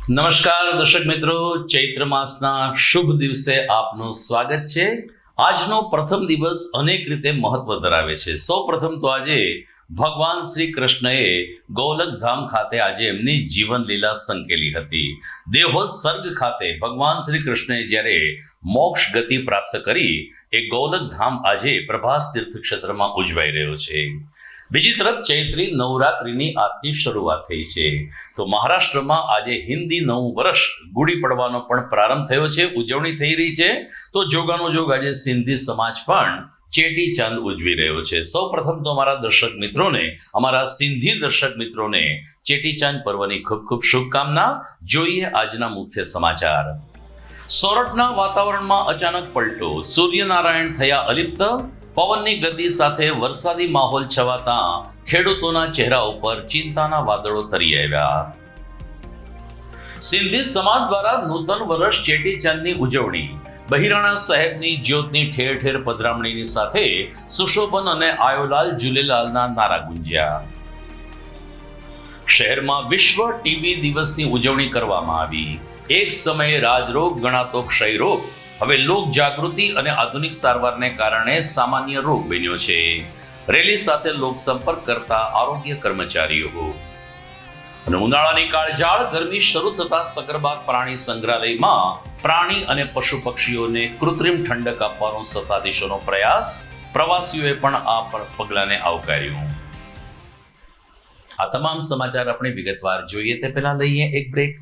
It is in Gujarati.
નમસ્કાર દર્શક મિત્રો, ચૈત્ર માસના શુભ દિવસે આપનું સ્વાગત છે। આજનો પ્રથમ દિવસ અનેક રીતે મહત્વ ધરાવે છે। સૌ પ્રથમ તો આજે ભગવાન શ્રી કૃષ્ણએ ગોલકધામ ખાતે આજે એમની જીવન લીલા સંકેલી હતી। દેહોત્સર્ગ ખાતે ભગવાન શ્રી કૃષ્ણએ જ્યારે મોક્ષ ગતિ પ્રાપ્ત કરી એ ગોલકધામ આજે પ્રભાસ તીર્થ ક્ષેત્રમાં ઉજવાઈ રહ્યો છે। બીજી તરફ ચૈત્રી નવરાત્રિની આજથી શરૂઆત થઈ છે। તો મહારાષ્ટ્રમાં આજે હિન્દી નવું વર્ષ ગુડી પડવાનો પણ પ્રારંભ થયો છે, ઉજવણી થઈ રહી છે। તો જોગાનો જોગ આજે સિંધી સમાજ પણ ચેટી ચાંદ ઉજવી રહ્યો છે। સૌ પ્રથમ તો અમારા દર્શક મિત્રોને, અમારા સિંધી દર્શક મિત્રોને ચેટી ચાંદ પર્વની ખૂબ ખૂબ શુભકામના। જોઈએ આજના મુખ્ય સમાચાર। સોરઠના વાતાવરણમાં અચાનક પલટો, સૂર્યનારાયણ થયા અલિપ્ત। પવનની ગતિ સાથે વરસાદી માહોલ છવાતા ખેડૂતોના ચહેરા ઉપર ચિંતાના વાદળો તરી આવ્યા। સિંધી સમાજ દ્વારા નૂતન વર્ષ ચેટીચાંદની ઉજવણી, બહિરાણા સાહેબની જ્યોતની ઠેર ઠેર પધરામણીની સાથે સુશોભન અને આયોલાલ ઝૂલેલાલના નારા ગુંજ્યા। શહેરમાં વિશ્વ ટીબી દિવસની ઉજવણી કરવામાં આવી। એક સમયે રાજરોગ ગણાતો ક્ષયરોગ હવે લોક જાગૃતિ અને આધુનિક સારવારને કારણે સામાન્ય રોગ બન્યો છે। રેલી સાથે લોક સંપર્ક કરતા આરોગ્ય કર્મચારીઓ અને ઉનાળાની કાળઝાળ ગરમી શરૂ થતા સકરબાગ પ્રાણી સંગ્રહાલયમાં પ્રાણી અને પશુ પક્ષીઓને કૃત્રિમ ઠંડક આપવાનો સત્તાધીશોનો પ્રયાસ, પ્રવાસીઓએ પણ આ પગલાને આવકાર્યું। આ તમામ સમાચાર આપણે વિગતવાર જોઈએ તે પહેલા લઈએ એક બ્રેક।